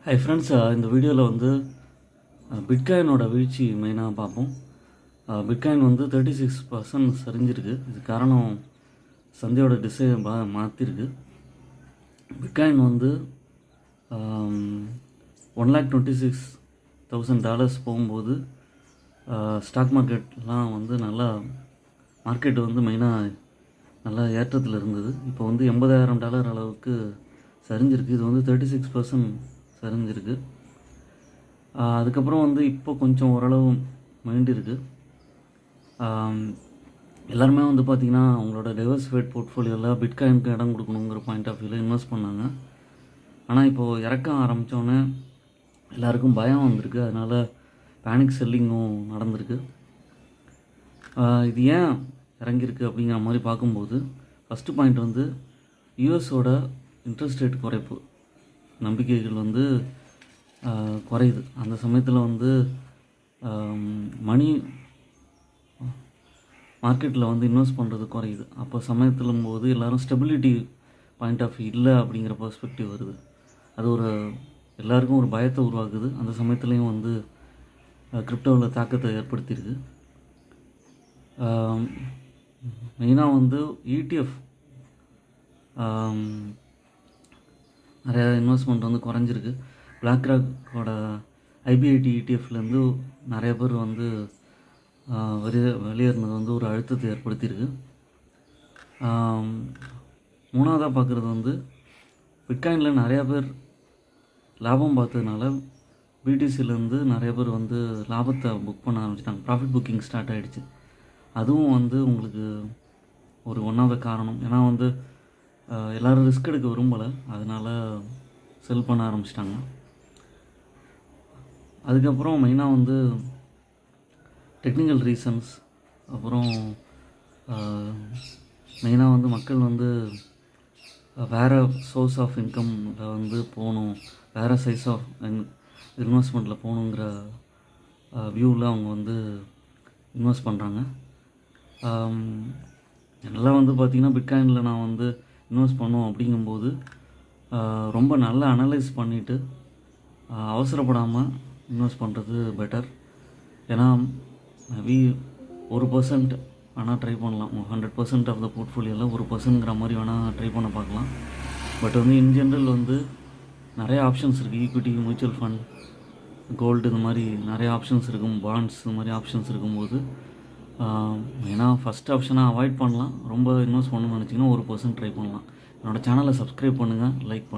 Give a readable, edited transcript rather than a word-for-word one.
Hi friends, இந்த வீடியோவில் வந்து பிட்காயினோட வீழ்ச்சி மெயினாக பார்ப்போம். பிட்காயின் வந்து 36% சரிஞ்சிருக்கு. இது காரணம் சந்தையோட டிசை மாற்றிருக்கு. பிட்காயின் வந்து $126,000 போகும்போது ஸ்டாக் மார்க்கெட்லாம் வந்து நல்லா மார்க்கெட் வந்து மெயினாக நல்லா ஏற்றத்தில் இருந்தது. இப்போ வந்து $80,000 அளவுக்கு சரிஞ்சிருக்கு. இது வந்து 36% சரிஞ்சிருக்கு. அதுக்கப்புறம் வந்து இப்போ கொஞ்சம் ஓரளவு மைண்ட் இருக்குது. எல்லாருமே வந்து பார்த்திங்கன்னா அவங்களோட டைவர்சிஃபைட் போர்ட்ஃபோலியோவில் பிட்காயினுக்கு இடம் கொடுக்கணுங்கிற பாயிண்ட் ஆஃப் வியூவில் இன்வெஸ்ட் பண்ணாங்க. ஆனால் இப்போது இறக்க ஆரம்பித்தோன்னே எல்லாருக்கும் பயம் வந்திருக்கு. அதனால் பேனிக் செல்லிங்கும் நடந்திருக்கு. இது ஏன் இறங்கியிருக்கு அப்படிங்கிற மாதிரி பார்க்கும்போது ஃபஸ்ட்டு பாயிண்ட் வந்து யூஎஸோட இன்ட்ரெஸ்ட் ரேட் குறைப்பு நம்பிக்கைகள் வந்து குறையுது. அந்த சமயத்தில் வந்து மணி மார்க்கெட்டில் வந்து இன்வெஸ்ட் பண்ணுறது குறையுது. அப்போ சமயத்திலும் போது எல்லோரும் ஸ்டெபிலிட்டி பாயிண்ட் ஆஃப் வியூ இல்லை அப்படிங்கிற பெர்ஸ்பெக்டிவ் வருது. அது எல்லாருக்கும் ஒரு பயத்தை உருவாக்குது. அந்த சமயத்துலேயும் வந்து கிரிப்டோவில் தாக்கத்தை ஏற்படுத்தியிருக்கு. மெயினாக வந்து இடிஎஃப் நிறையா இன்வெஸ்ட்மெண்ட் வந்து குறைஞ்சிருக்கு. பிளாக் ராக்கோட ஐபிஐடி இடிஎஃப்லேருந்து நிறைய பேர் வந்து வெளியேறினது வந்து ஒரு அழுத்தத்தை ஏற்படுத்தியிருக்கு. மூணாவதாக பார்க்குறது வந்து பிட்காயினில் நிறையா பேர் லாபம் பார்த்ததுனால பிடிசியிலேருந்து நிறைய பேர் வந்து லாபத்தை புக் பண்ண ஆரம்பிச்சிட்டாங்க. ப்ராஃபிட் புக்கிங் ஸ்டார்ட் ஆகிடுச்சு. அதுவும் வந்து உங்களுக்கு ஒரு ஒன்றாவது காரணம். ஏன்னா வந்து எல்லோரும் ரிஸ்க் எடுக்க விரும்பலை, அதனால் செல் பண்ண ஆரம்பிச்சிட்டாங்க. அதுக்கப்புறம் மெயினாக வந்து டெக்னிக்கல் ரீசன்ஸ், அப்புறம் மெயினாக வந்து மக்கள் வந்து வேறு சோர்ஸ் ஆஃப் இன்கமில் வந்து போகணும், வேறு சைஸ் ஆஃப் இன்வெஸ்ட்மெண்ட்டில் போகணுங்கிற வியூவில் அவங்க வந்து இன்வெஸ்ட் பண்ணுறாங்க. ஜெனரலாக வந்து பார்த்திங்கன்னா பிட்காயினில் நான் வந்து இன்வெஸ்ட் பண்ணுவோம் அப்படிங்கும்போது ரொம்ப நல்லா அனலைஸ் பண்ணிவிட்டு அவசரப்படாமல் இன்வெஸ்ட் பண்ணுறது பெட்டர். ஏன்னா மேபி 1% வேணால் ட்ரை பண்ணலாம். 100% ஆஃப் த போர்ட்ஃபோலியோவில் 1%ங்கிற மாதிரி வேணால் ட்ரை பண்ண பார்க்கலாம். பட் வந்து இன் ஜென்ரல் வந்து நிறைய ஆப்ஷன்ஸ் இருக்குது. ஈக்விட்டி, மியூச்சுவல் ஃபண்ட், கோல்டு, இந்த மாதிரி நிறைய ஆப்ஷன்ஸ் இருக்கும். பாண்ட்ஸ், இந்த மாதிரி ஆப்ஷன்ஸ் இருக்கும்போது ஏன்னா ஃபஸ்ட் ஆப்ஷனாக அவாய்ட் பண்ணலாம். ரொம்ப இன்வெஸ்ட் பண்ணணும்னு நினச்சிங்கன்னா 1% ட்ரை பண்ணலாம். என்னோடய சேனலை சப்ஸ்கிரைப் பண்ணுங்கள், லைக் பண்ணுங்கள்.